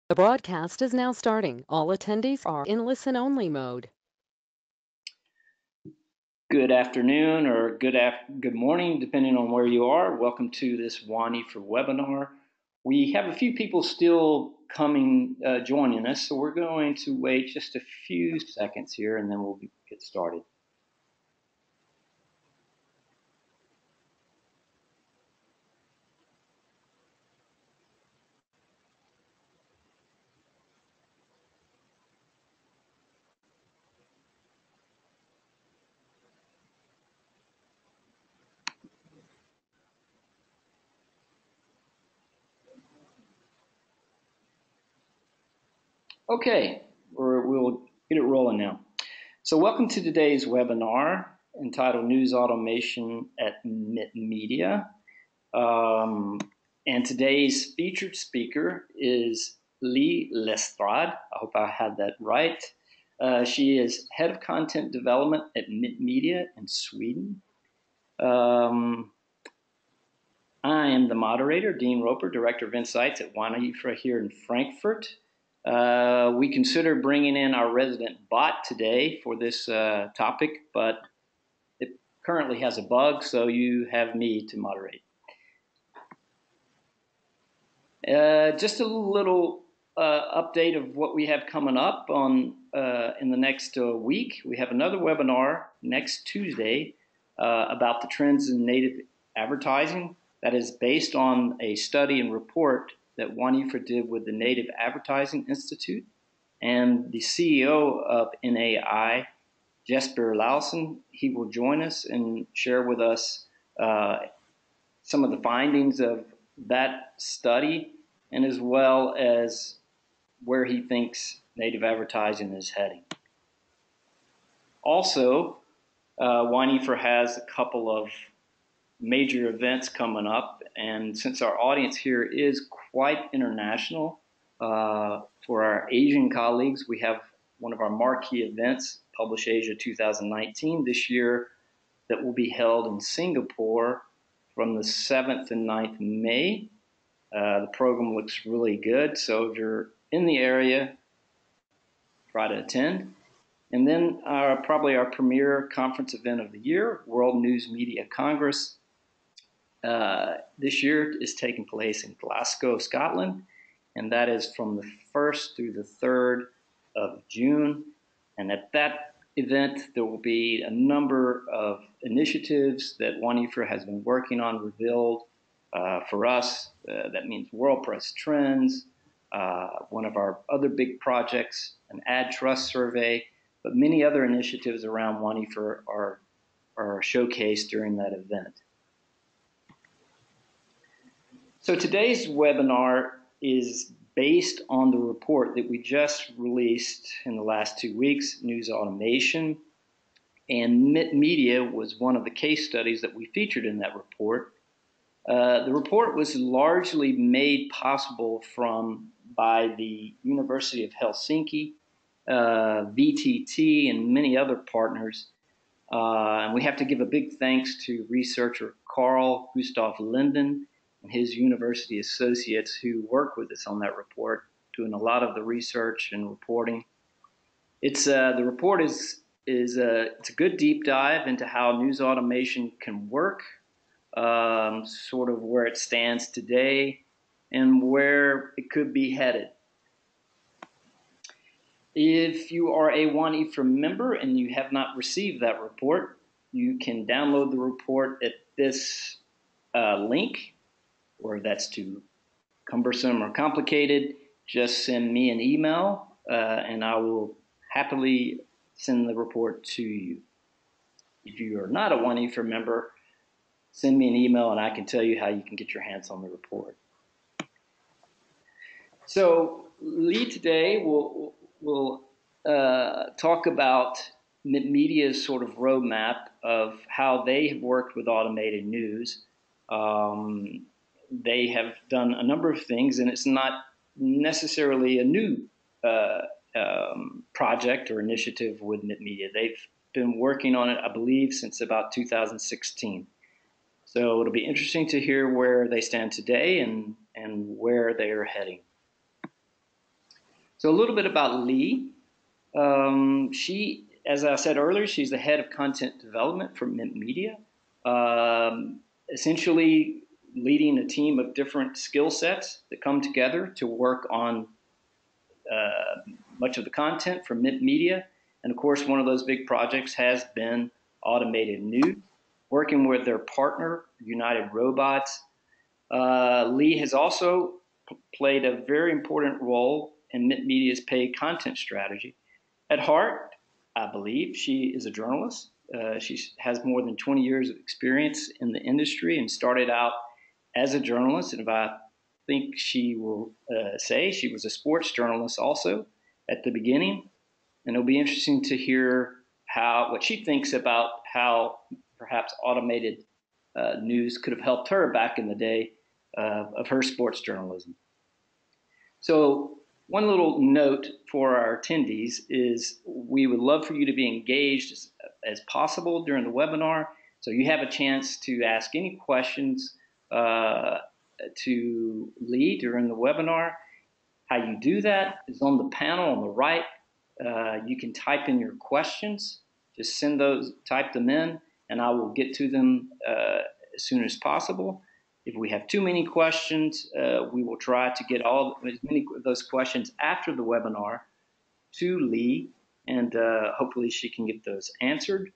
The broadcast is now starting. All attendees are in listen-only mode. Good afternoon or good morning, depending on where you are. Welcome to this WAN-IFRA webinar. We have a few people still joining us, so we're going to wait just a few seconds here and then we'll get started. Okay, we'll get it rolling now. So welcome to today's webinar entitled News Automation at MittMedia. And today's featured speaker is Lee Lestrade. I hope I had that right. She is Head of Content Development at MittMedia in Sweden. I am the moderator, Dean Roper, Director of Insights at WAN-IFRA here in Frankfurt. We consider bringing in our resident bot today for this topic, but it currently has a bug, so you have me to moderate. Just a little update of what we have coming up on in the next week. We have another webinar next Tuesday about the trends in native advertising. That is based on a study and report that WAN-IFRA did with the Native Advertising Institute. And the CEO of NAI, Jesper Lausen, he will join us and share with us some of the findings of that study, and as well as where he thinks native advertising is heading. Also, WAN-IFRA has a couple of major events coming up, and since our audience here is quite international, for our Asian colleagues, we have one of our marquee events, Publish Asia 2019 this year, that will be held in Singapore from the 7th and 9th May. The program looks really good, so if you're in the area, try to attend. And then probably our premier conference event of the year, World News Media Congress, this year is taking place in Glasgow, Scotland, and that is from the 1st through the 3rd of June. And at that event, there will be a number of initiatives that WAN-IFRA has been working on revealed. For us, that means World Press Trends, one of our other big projects, an ad trust survey, but many other initiatives around WAN-IFRA are showcased during that event. So today's webinar is based on the report that we just released in the last 2 weeks, News Automation, and MittMedia was one of the case studies that we featured in that report. The report was largely made possible by the University of Helsinki, VTT, and many other partners. And we have to give a big thanks to researcher Carl Gustav Linden and his university associates who work with us on that report, doing a lot of the research and reporting. The report is a good deep dive into how news automation can work, sort of where it stands today and where it could be headed. If you are a WAN-IFRA member and you have not received that report, you can download the report at this link, or that's too cumbersome or complicated. Just send me an email and I will happily send the report to you. If you are not a WAN-IFRA member, send me an email and I can tell you how you can get your hands on the report. So Lee today will talk about MittMedia's sort of roadmap of how they have worked with automated news. They have done a number of things, and it's not necessarily a new project or initiative with MittMedia. They've been working on it, I believe, since about 2016. So it'll be interesting to hear where they stand today and where they are heading. So a little bit about Lee. She, as I said earlier, she's the head of content development for MittMedia, essentially leading a team of different skill sets that come together to work on much of the content for MittMedia. And of course, one of those big projects has been automated news, working with their partner, United Robots. Lee has also played a very important role in MittMedia's paid content strategy. At heart, I believe she is a journalist. She has more than 20 years of experience in the industry and started out as a journalist. And if I think she will say she was a sports journalist also at the beginning. And it'll be interesting to hear what she thinks about how perhaps automated news could have helped her back in the day of her sports journalism. So one little note for our attendees is we would love for you to be engaged as possible during the webinar. So you have a chance to ask any questions to Lee during the webinar. How you do that is on the panel on the right. You can type in your questions. Just type them in, and I will get to them as soon as possible. If we have too many questions, we will try to get as many of those questions after the webinar to Lee, and hopefully she can get those answered.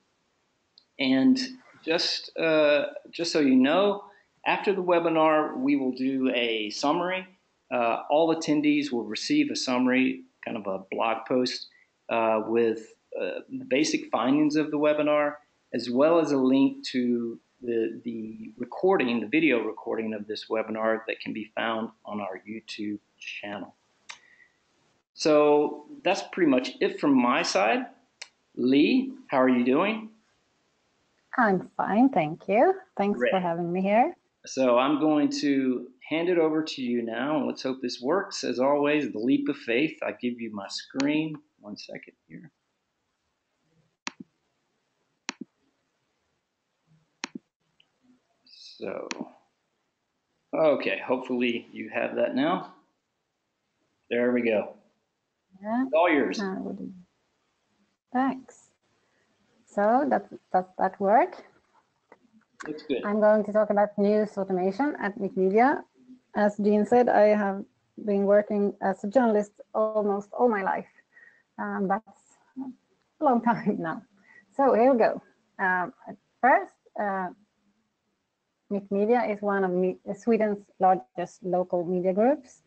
And just so you know, after the webinar, we will do a summary. All attendees will receive a summary, kind of a blog post with the basic findings of the webinar, as well as a link to the recording, the video recording of this webinar that can be found on our YouTube channel. So that's pretty much it from my side. Lee, how are you doing? I'm fine, thank you. Thanks Great. for having me here. So I'm going to hand it over to you now, and let's hope this works. As always, the leap of faith. I give you my screen. 1 second here. So, okay, hopefully you have that now. There we go. Yeah. It's all yours. Thanks. So does that work? Looks good. I'm going to talk about news automation at MittMedia. As Jean said, I have been working as a journalist almost all my life. That's a long time now. So here we go. First, MittMedia is one of Sweden's largest local media groups.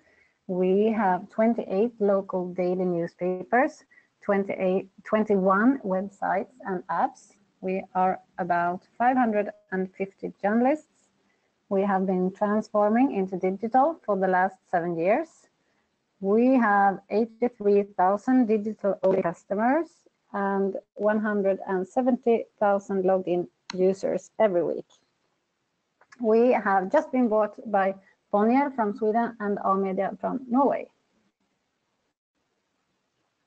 We have 28 local daily newspapers, 21 websites and apps. We are about 550 journalists. We have been transforming into digital for the last 7 years. We have 83,000 digital-only customers and 170,000 logged in users every week. We have just been bought by Bonnier from Sweden and Media from Norway.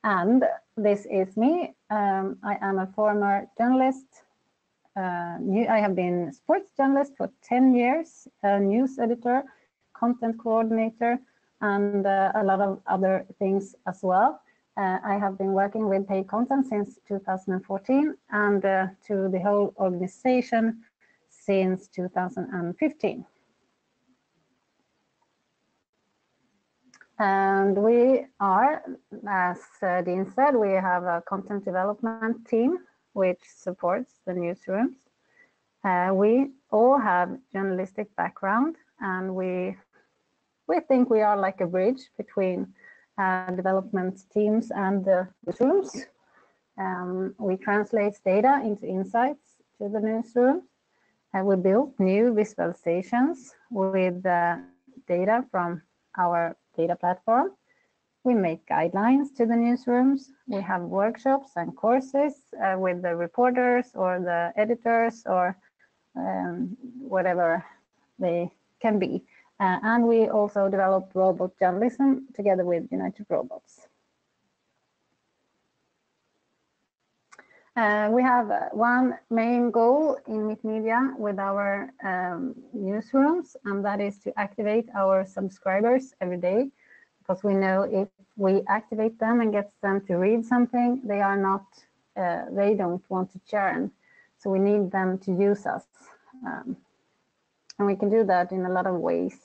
And this is me. I am a former journalist. I have been a sports journalist for 10 years, a news editor, content coordinator, and a lot of other things as well. I have been working with paid content since 2014 and to the whole organization since 2015. And we are, as Dean said, we have a content development team which supports the newsrooms. We all have journalistic background, and we think we are like a bridge between development teams and the newsrooms. We translate data into insights to the newsrooms. We build new visualizations with data from our data platform. We make guidelines to the newsrooms. We have workshops and courses with the reporters or the editors or whatever they can be. And we also develop robot journalism together with United Robots. We have one main goal in MittMedia with our newsrooms, and that is to activate our subscribers every day, because we know if we activate them and get them to read something, they are not, they don't want to churn. So we need them to use us. And we can do that in a lot of ways.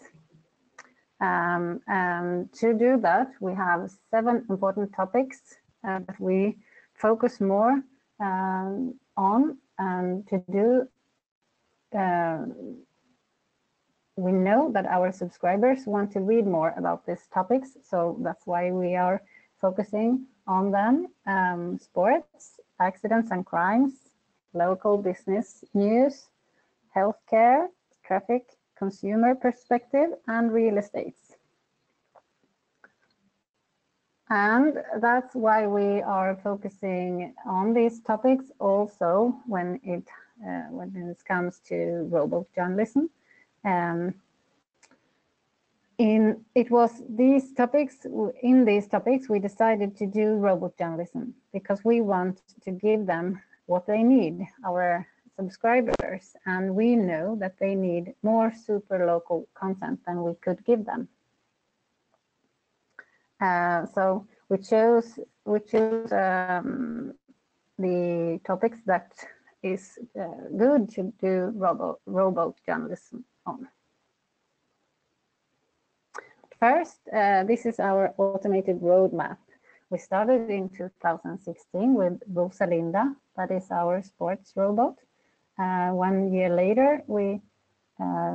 And to do that, we have 7 important topics that we focus more on. And to do, we know that our subscribers want to read more about these topics, so that's why we are focusing on them. Sports, accidents and crimes, local business news, healthcare, traffic, consumer perspective, and real estate. And that's why we are focusing on these topics also when it comes to robot journalism. In these topics we decided to do robot journalism because we want to give them what they need, our subscribers, and we know that they need more super local content than we could give them. So we chose the topics that is good to do robot journalism on. First, this is our automated roadmap. We started in 2016 with Rosalinda, that is our sports robot. 1 year later, we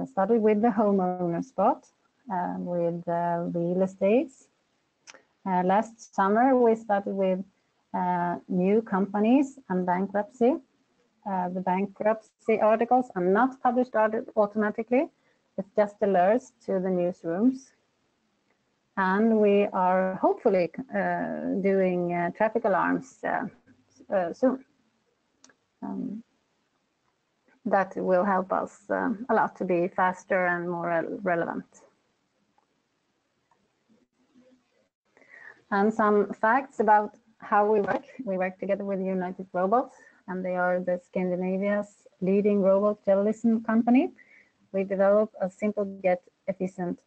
started with the homeowner spot, with real estates. Last summer, we started with new companies and bankruptcy. The bankruptcy articles are not published automatically. It's just alerts to the newsrooms. And we are hopefully doing traffic alarms soon. That will help us a lot to be faster and more relevant. And some facts about how we work. We work together with United Robots, and they are the Scandinavia's leading robot journalism company. We develop a simple yet efficient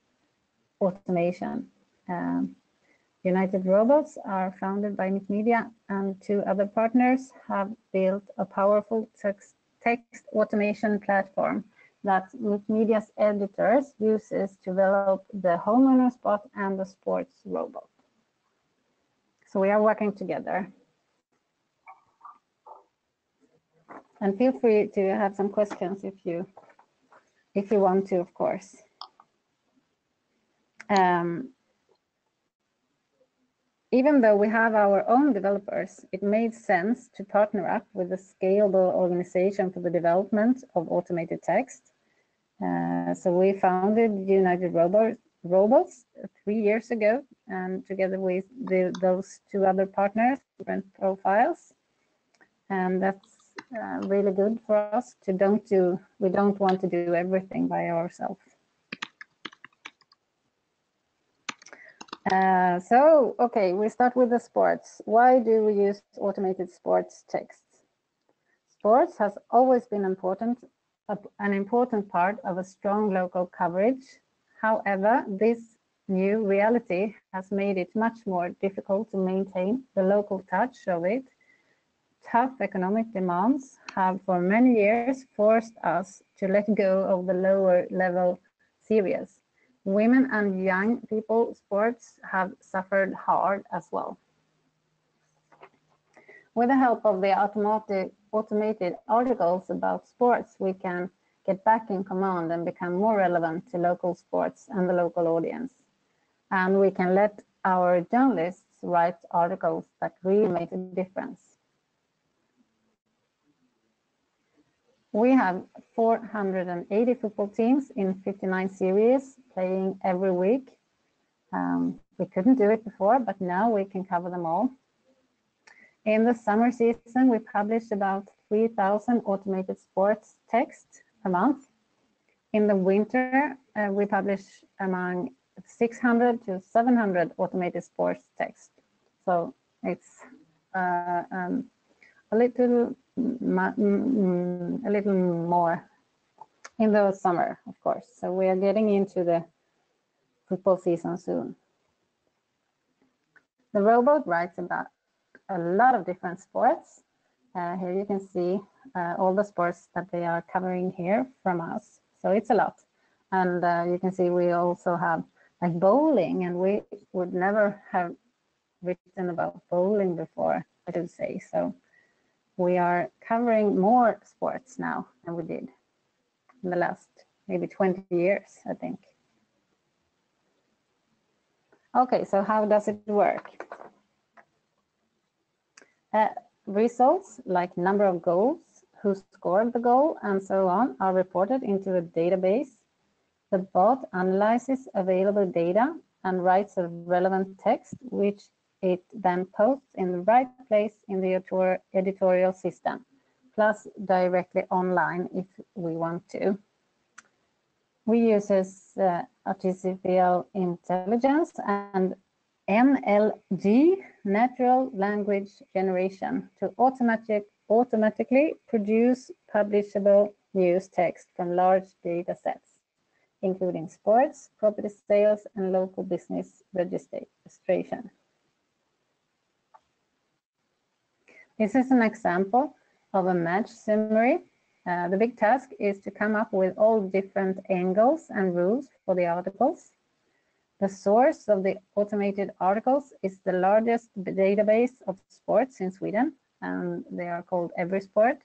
automation. United Robots are founded by MittMedia, and 2 other partners have built a powerful text automation platform that MittMedia's editors uses to develop the homeowner spot and the sports robot. So we are working together. And feel free to have some questions if you want to, of course. Even though we have our own developers, it made sense to partner up with a scalable organization for the development of automated text. So we founded United Robots 3 years ago, and together with those 2 other partners, different profiles. And that's really good for us. We don't want to do everything by ourselves. Okay, we start with the sports. Why do we use automated sports text? Sports has always been an important part of a strong local coverage. However, this new reality has made it much more difficult to maintain the local touch of it. Tough economic demands have for many years forced us to let go of the lower level series. Women and young people sports have suffered hard as well. With the help of the automated articles about sports, we can get back in command and become more relevant to local sports and the local audience. And we can let our journalists write articles that really make a difference. We have 480 football teams in 59 series playing every week. We couldn't do it before, but now we can cover them all. In the summer season, we published about 3,000 automated sports text a month. In the winter, we publish among 600 to 700 automated sports text. So it's a little more in the summer, of course. So we are getting into the football season soon. The robot writes about a lot of different sports. Here you can see all the sports that they are covering here from us. So it's a lot. And you can see we also have like bowling, and we would never have written about bowling before, I should say. So we are covering more sports now than we did in the last maybe 20 years, I think. Okay, so how does it work? Results like number of goals, who scored the goal, and so on are reported into a database. The bot analyzes available data and writes a relevant text, which it then posts in the right place in the editorial system, plus directly online if we want to. We use artificial intelligence and NLG, natural language generation, to automatically produce publishable news text from large data sets, including sports, property sales, and local business registration. This is an example of a match summary. The big task is to come up with all different angles and rules for the articles. The source of the automated articles is the largest database of sports in Sweden, and they are called EverySport.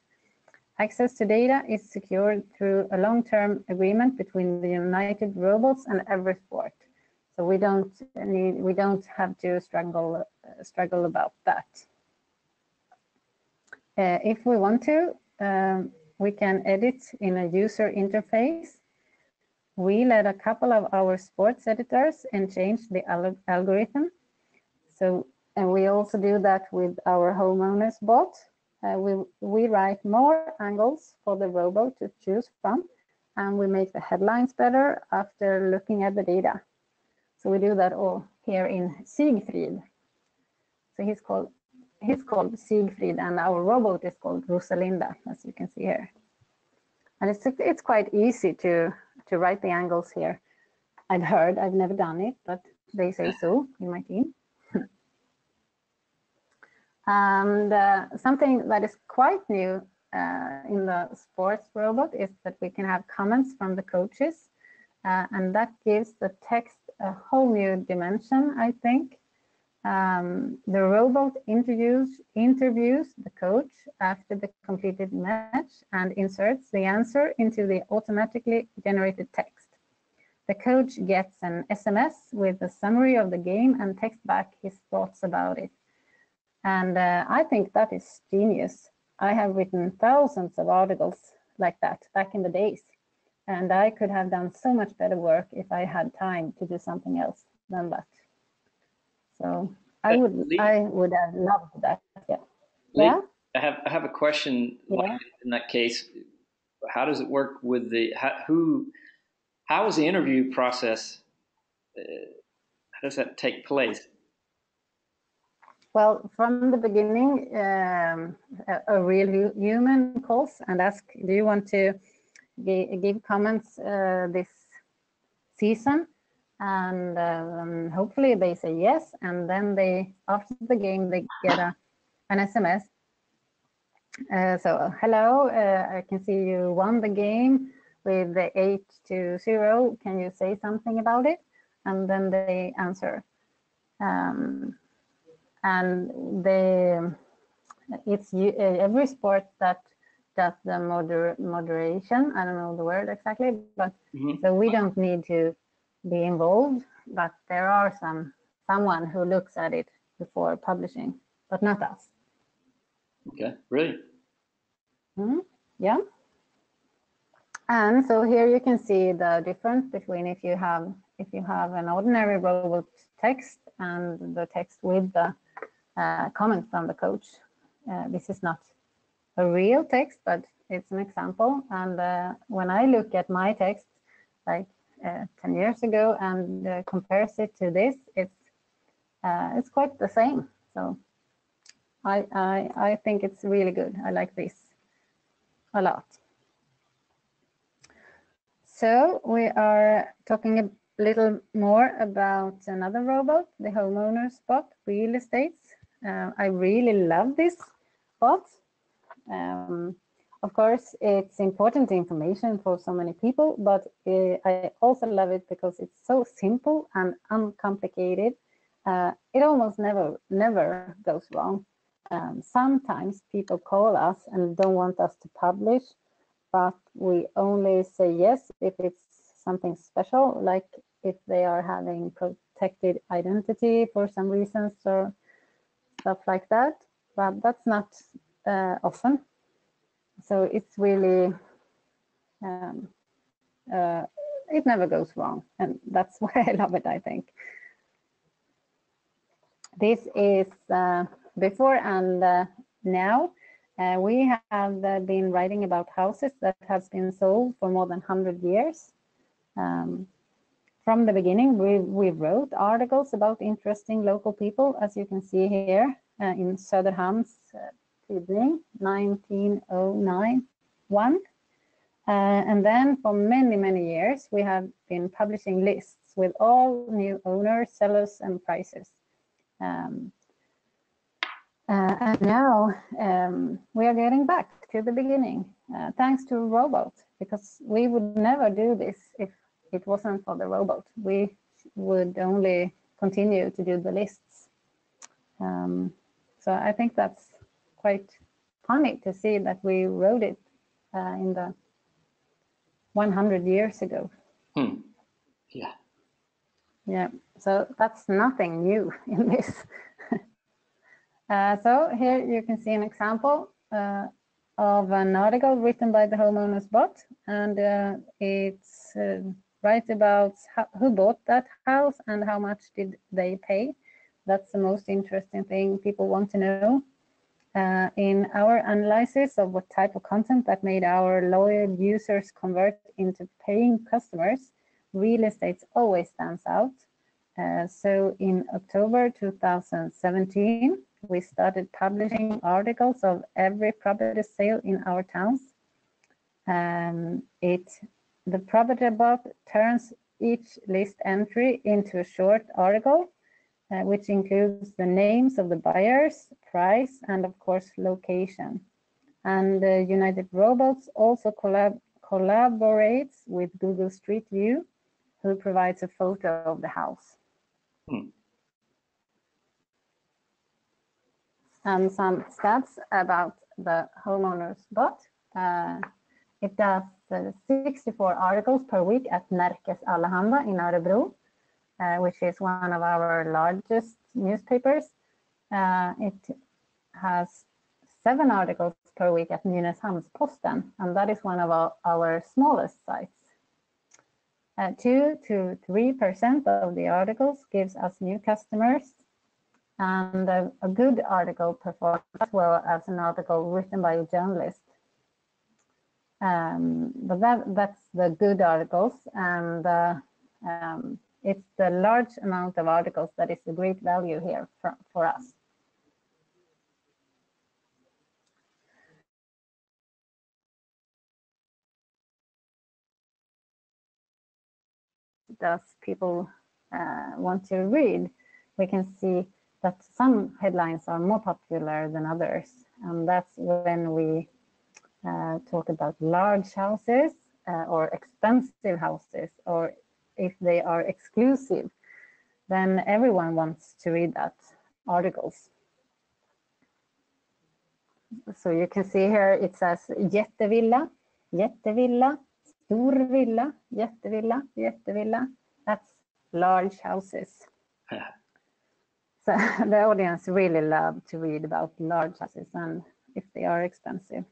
Access to data is secured through a long-term agreement between the United Robots and EverySport. So we don't have to struggle about that. If we want to, we can edit in a user interface. We let a couple of our sports editors and change the algorithm. So, and we also do that with our homeowners bot. We write more angles for the robot to choose from, and we make the headlines better after looking at the data. So we do that all here in Siegfried. So he's called Siegfried, and our robot is called Rosalinda, as you can see here. And it's quite easy to write the angles here. I've never done it, but they say so in my team. And something that is quite new in the sports robot is that we can have comments from the coaches, and that gives the text a whole new dimension, I think. The robot interviews the coach after the completed match and inserts the answer into the automatically generated text. The coach gets an SMS with a summary of the game and texts back his thoughts about it. And I think that is genius. I have written thousands of articles like that back in the days, and I could have done so much better work if I had time to do something else than that. So I would have loved that. Yeah. Yeah. I have a question. Yeah. Like in that case, how does it work with how is the interview process? How does that take place? Well, from the beginning, a real human calls and asks, "Do you want to give comments this season?" And hopefully they say yes, and then after the game they get an SMS. So hello, I can see you won the game with the 8-0. Can you say something about it? And then they answer. And it's EverySport that does the moderation. I don't know the word exactly, but so we don't need to be involved, but there are someone who looks at it before publishing, but not us. Okay, really? Yeah. And so here you can see the difference between if you have an ordinary robot text and the text with the comment from the coach. This is not a real text, but it's an example. And when I look at my text, like 10 years ago, and compares it to this, it's quite the same. So I think it's really good. I like this a lot. So we are talking little more about another robot, the homeowner's bot, real estate. I really love this bot. Of course, it's important information for so many people, but I also love it because it's so simple and uncomplicated. It almost never goes wrong. Sometimes people call us and don't want us to publish, but we only say yes if it's something special, like if they are having protected identity for some reasons or stuff like that. But that's not often. So it's really, it never goes wrong. And that's why I love it, I think. This is before and now. We have been writing about houses that has been sold for more than 100 years. From the beginning, we wrote articles about interesting local people, as you can see here in Söderhamns Tidning, 1901. And then for many, many years, we have been publishing lists with all new owners, sellers, and prices. And now we are getting back to the beginning, thanks to a robot, because we would never do this if it wasn't for the robot. We would only continue to do the lists. So I think that's quite funny to see that we wrote it in the 100 years ago. Yeah. Yeah, so that's nothing new in this. So here you can see an example of an article written by the homeowner's bot, and it's right about who bought that house and how much did they pay. That's the most interesting thing people want to know. In our analysis of what type of content that made our loyal users convert into paying customers, real estate always stands out. So in October 2017, we started publishing articles of every property sale in our towns. The property bot turns each list entry into a short article, which includes the names of the buyers, price, and of course, location. And United Robots also collaborates with Google Street View, who provides a photo of the house. And some stats about the homeowner's bot. It does 64 articles per week at Nerikes Allehanda in Örebro, which is one of our largest newspapers. It has 7 articles per week at Nynäshamns-Posten, and that is one of our smallest sites. 2 to 3% of the articles gives us new customers, and a good article performs as well as an article written by a journalist. But that's the good articles, and it's the large amount of articles that is the great value here for us. Does people want to read? We can see that some headlines are more popular than others, and that's when we talk about large houses or expensive houses, or if they are exclusive, then everyone wants to read that articles. So you can see here it says jättevilla, jättevilla, stor villa, jättevilla, jättevilla. That's large houses. So the audience really love to read about large houses and if they are expensive.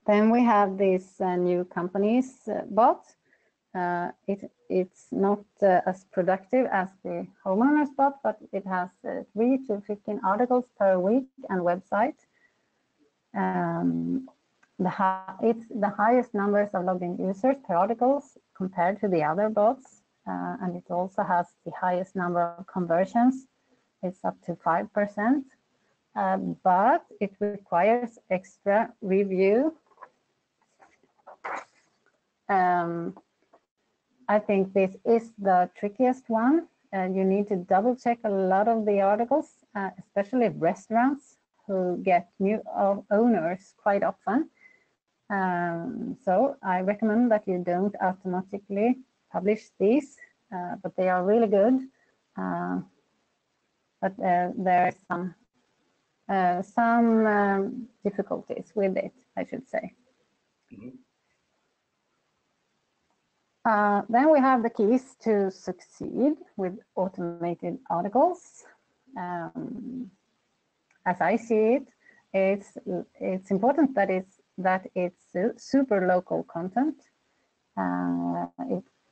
Then we have this new company's bot. It's not as productive as the homeowner's bot, but it has 3 to 15 articles per week and website. It's the highest numbers of logged in users per articles compared to the other bots. And it also has the highest number of conversions. It's up to 5%, but it requires extra review. I think this is the trickiest one. You need to double check a lot of the articles, especially restaurants who get new owners quite often. So I recommend that you don't automatically publish these, but they are really good. But there are some difficulties with it, I should say. Mm-hmm. Then we have the keys to succeed with automated articles. As I see it, it's important that it's super local content.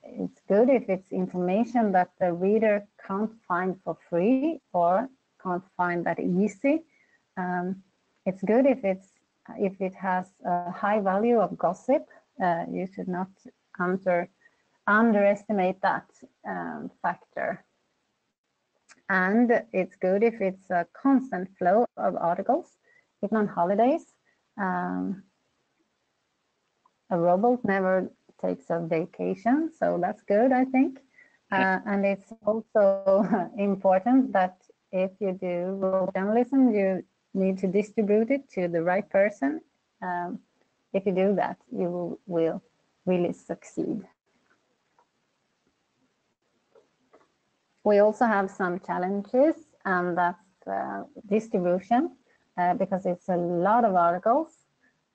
It's good if it's information that the reader can't find for free or can't find that easy. It's good if it has a high value of gossip. You should not underestimate that factor. And it's good if it's a constant flow of articles, even on holidays. A robot never takes a vacation, so that's good, I think. And it's also important that if you do rural journalism, you need to distribute it to the right person. If you do that, you will really succeed. We also have some challenges, and that's distribution, because it's a lot of articles,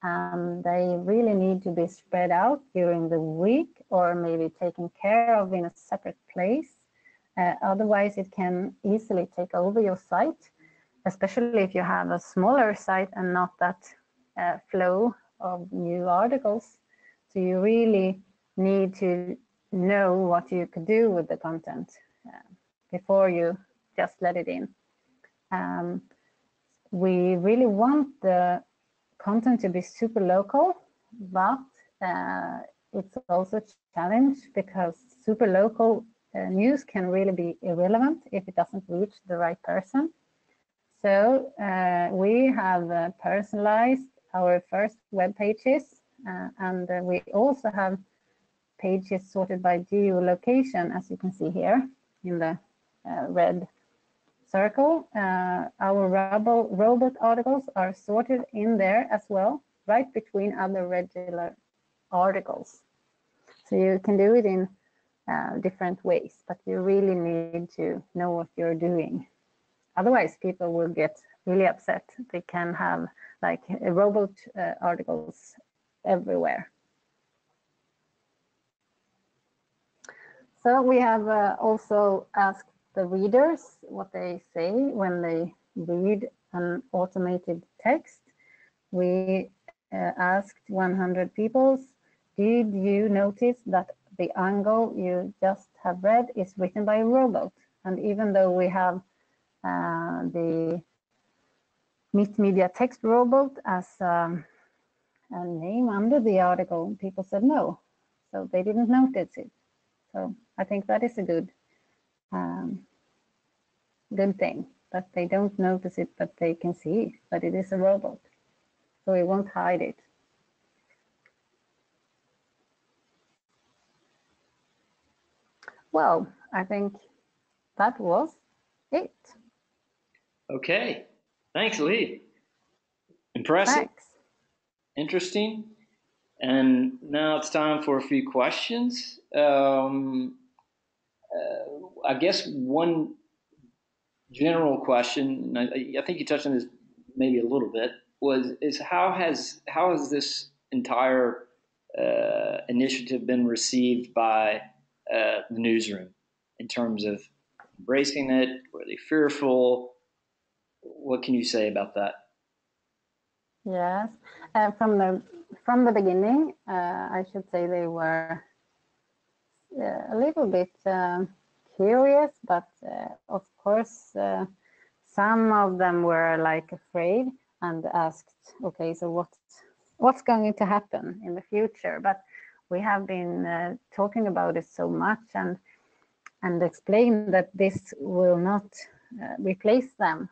and they really need to be spread out during the week or maybe taken care of in a separate place. Otherwise, it can easily take over your site, especially if you have a smaller site and not that flow of new articles. So you really need to know what you could do with the content before you just let it in. We really want the content to be super local, but it's also a challenge because super local news can really be irrelevant if it doesn't reach the right person. So we have personalized our first web pages, and we also have pages sorted by geolocation, as you can see here in the red circle. Our robot articles are sorted in there as well, right between other regular articles. So you can do it in different ways, but you really need to know what you're doing. Otherwise, people will get really upset. They can have like robot articles everywhere. So we have also asked the readers what they say when they read an automated text. We asked 100 people, did you notice that the angle you just have read is written by a robot? And even though we have the MittMedia text robot as a name under the article, people said no, so they didn't notice it. So I think that is a good thing, that they don't notice it, but they can see that it is a robot, so we won't hide it. Well, I think that was it. Okay, thanks, Lee. Impressive. Thanks. Interesting. And now it's time for a few questions. I guess one general question, and I think you touched on this maybe a little bit, is how has this entire initiative been received by the newsroom in terms of embracing it? Were they fearful? What can you say about that? Yes, from the beginning, I should say they were a little bit curious, but of course, some of them were like afraid and asked, okay, so what's going to happen in the future? But we have been talking about it so much and explain that this will not replace them.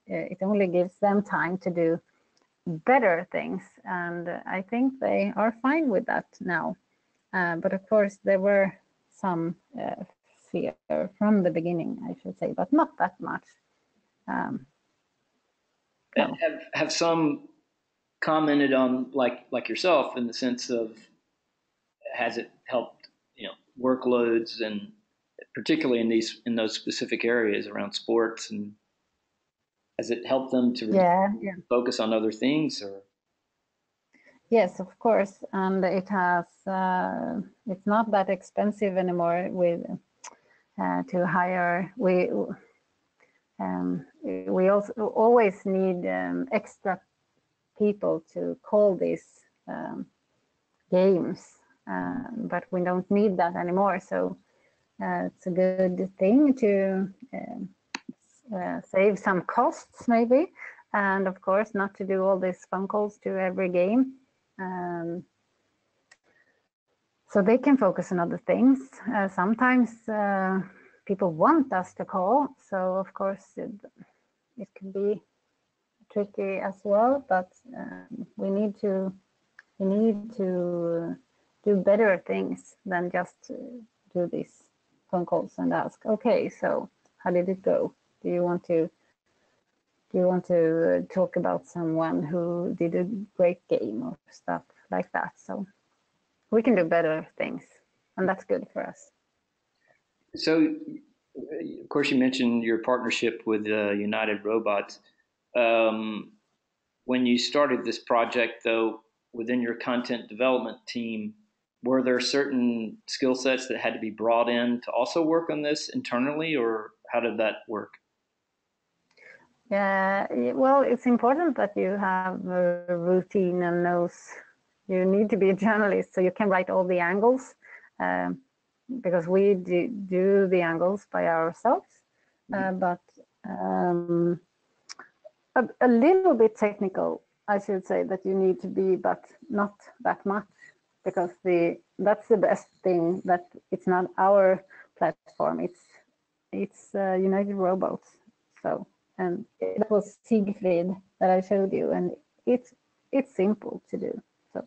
It only gives them time to do better things, and I think they are fine with that now. But of course, there were some fear from the beginning, I should say, but not that much. No. Have some commented on like yourself in the sense of, has it helped, workloads, and particularly in those specific areas around sports, and has it helped them to focus on other things? Or yes, of course, and it has. It's not that expensive anymore with to hire. We also always need extra people to call these games, but we don't need that anymore. So it's a good thing to save some costs maybe, and of course not to do all these phone calls to every game. So they can focus on other things. Sometimes people want us to call, so of course it can be tricky as well, but we need to do better things than just do these phone calls and ask, okay, so how did it go? Do you want to talk about someone who did a great game or stuff like that? So we can do better things, and that's good for us. So, of course, you mentioned your partnership with United Robots. When you started this project, though, within your content development team, were there certain skill sets that had to be brought in to also work on this internally, or how did that work? Yeah, well, it's important that you have a routine and knows you need to be a journalist so you can write all the angles, because we do the angles by ourselves, but a little bit technical, I should say, that you need to be, but not that much, because that's the best thing, that it's not our platform, it's United Robots. So, and it was Siegfried that I showed you, and it's simple to do. So,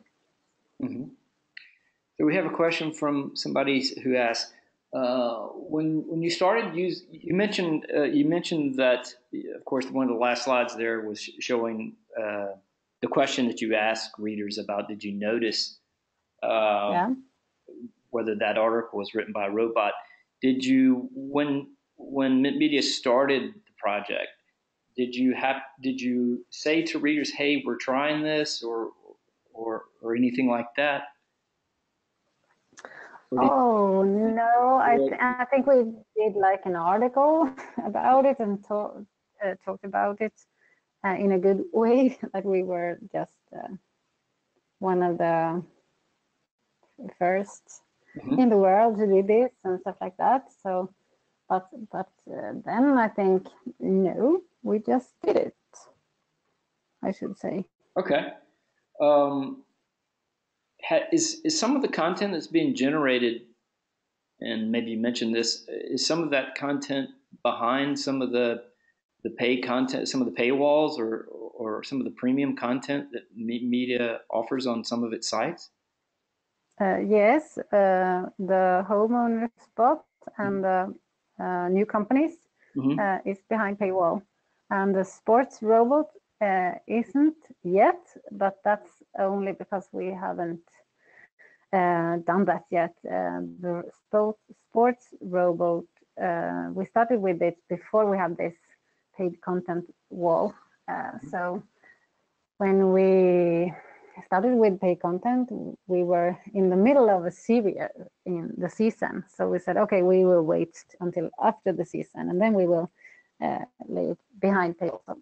So we have a question from somebody who asked, when you started you mentioned that, of course, one of the last slides there was showing the question that you asked readers about, did you notice whether that article was written by a robot? Did you, when MittMedia started the project, did you say to readers, hey, we're trying this, or anything like that? Oh no, I think we did like an article about it and talked about it in a good way, like we were just one of the first in the world to do this and stuff like that. So, but then I think no, we just did it, I should say. Okay. Is some of the content that's being generated, and maybe you mentioned this, is some of that content behind some of the paid content, some of the paywalls, or some of the premium content that MittMedia offers on some of its sites? Yes, the homeowner spot and the new companies is behind paywall, and the sports robot isn't yet, but that's only because we haven't done that yet. The sports robot, we started with it before we had this paid content wall. So when we started with paid content, we were in the middle of a series in the season. So we said, okay, we will wait until after the season, and then we will lay it behind paywall.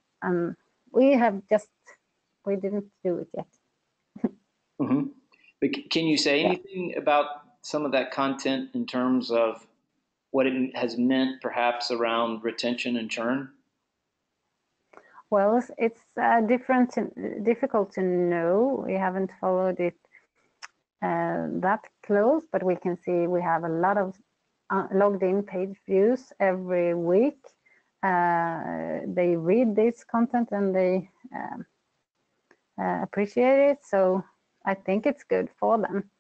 We didn't do it yet. But can you say anything about some of that content in terms of what it has meant perhaps around retention and churn? Well, it's difficult to know. We haven't followed it that close, but we can see we have a lot of logged in page views every week. They read this content and they appreciate it. So I think it's good for them.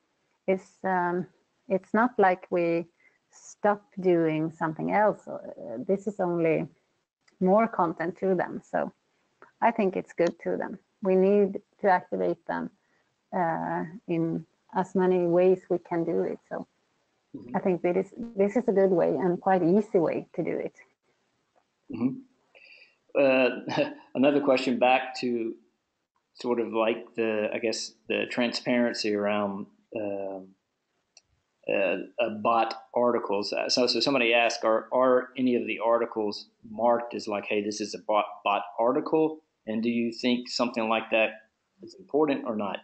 It's not like we stop doing something else. This is only more content to them. So I think it's good to them. We need to activate them in as many ways we can do it. So I think this is a good way and quite easy way to do it. Another question back to sort of like the transparency around bot articles. So somebody asked, are any of the articles marked as like, hey, this is a bot article? And do you think something like that is important or not?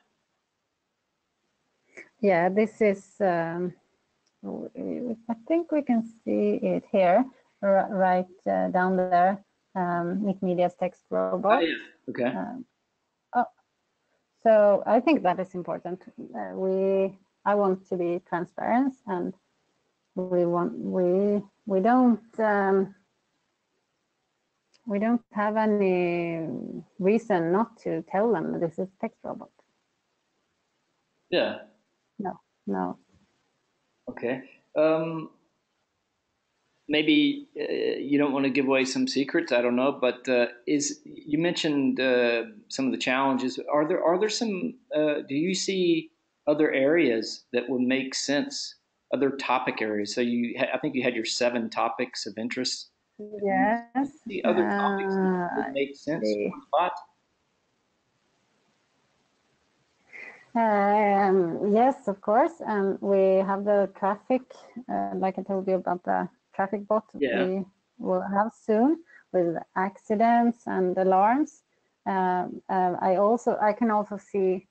Yeah, this is, I think we can see it here, right down there, MittMedia's text robot. Oh, yeah. Okay. So I think that is important. I want to be transparent, and we don't have any reason not to tell them this is text robot. Yeah. No. Okay. Maybe you don't want to give away some secrets. I don't know, but you mentioned some of the challenges. Are there some? Do you see other areas that would make sense? Other topic areas. So I think you had your 7 topics of interest. Yes. The other topics that would make sense for the bot. Yes, of course. We have the traffic, like I told you about the traffic bot. Yeah. We will have soon with accidents and alarms. I can also see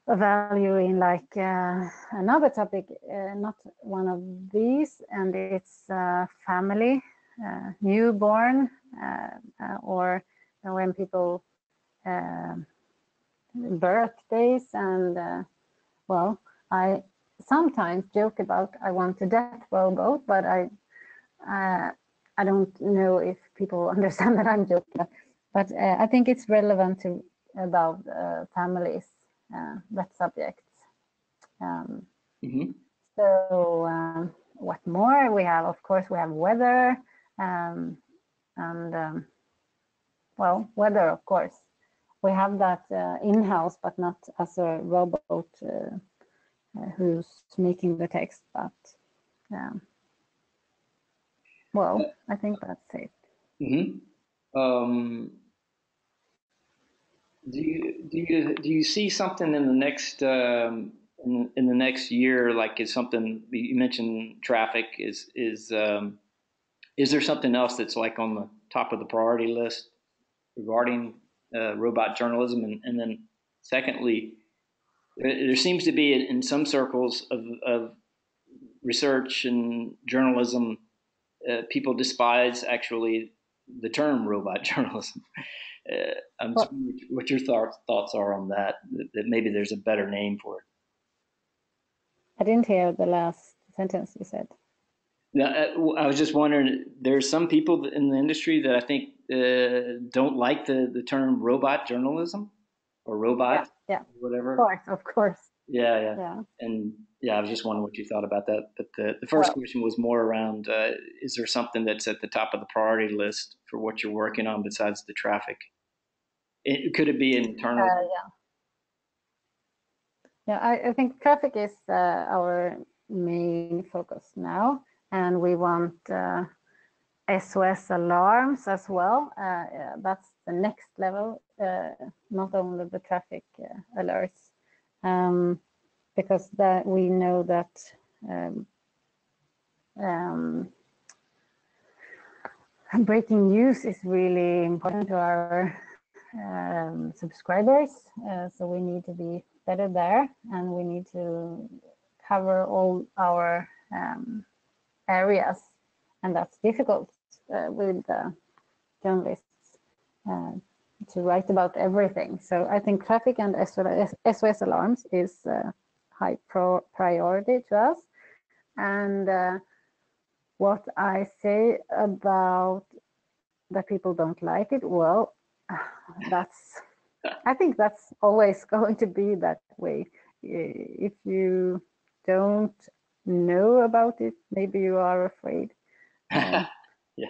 a value in like another topic, not one of these, and it's family, newborn, or when people birthdays, and well, I sometimes joke about I want a death robot, but I don't know if people understand that I'm joking. But I think it's relevant about families, that subject. So what more we have? Of course, we have weather, and well, weather, of course. We have that in-house, but not as a robot who's making the text. But well, I think that's it. Do you see something in the next in the next year? Like, is something you mentioned traffic? Is there something else that's like on the top of the priority list regarding robot journalism? And then secondly, there seems to be in some circles of research and journalism, people despise actually the term robot journalism. I'm just wondering what your thoughts are on that. That maybe there's a better name for it. I didn't hear the last sentence you said. Now, I was just wondering. There's some people in the industry that I think don't like the term robot journalism or robot, whatever. Of course. Yeah. And I was just wondering what you thought about that. But the first question was more around: is there something that's at the top of the priority list for what you're working on besides the traffic? Could it be internal? I think traffic is our main focus now, and we want SOS alarms as well. That's the next level, not only the traffic alerts, because that we know that breaking news is really important to our subscribers, so we need to be better there, and we need to cover all our areas, and that's difficult with journalists to write about everything. So I think traffic and SOS alarms is high priority to us. And what I say about that people don't like it, well, I think that's always going to be that way. If you don't know about it, maybe you are afraid. Yeah.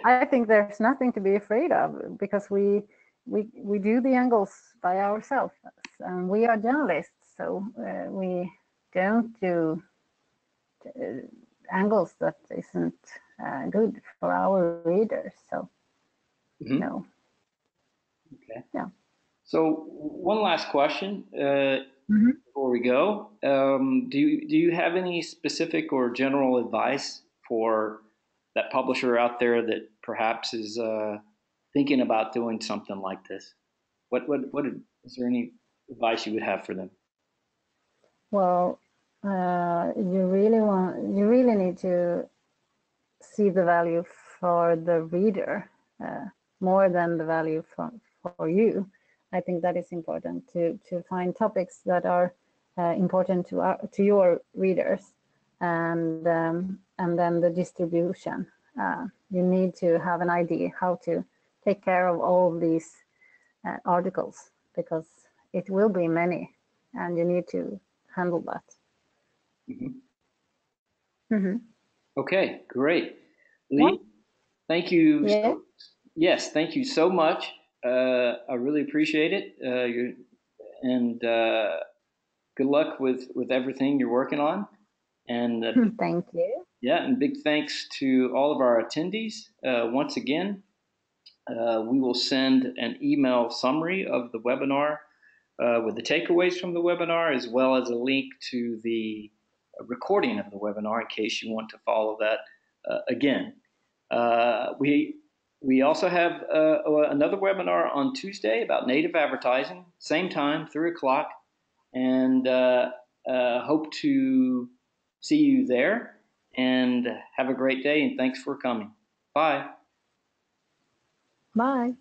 I think there's nothing to be afraid of, because we do the angles by ourselves, and we are journalists, so we don't do angles that isn't good for our readers. So no. Okay. Yeah. So one last question before we go. Do you have any specific or general advice for that publisher out there that perhaps is thinking about doing something like this? What is there any advice you would have for them? Well, you really need to see the value for the reader more than the value for you. I think that is important to find topics that are important to your readers, and then the distribution. You need to have an idea how to take care of all these articles, because it will be many, and you need to handle that. Okay, great. Lee, thank you. Yeah. Yes, thank you so much. I really appreciate it. And good luck with everything you're working on. And Thank you. yeah, and big thanks to all of our attendees. Once again, we will send an email summary of the webinar with the takeaways from the webinar, as well as a link to the recording of the webinar in case you want to follow that again. We also have another webinar on Tuesday about native advertising, same time, 3 o'clock, and hope to see you there. And have a great day, and thanks for coming. Bye. Bye.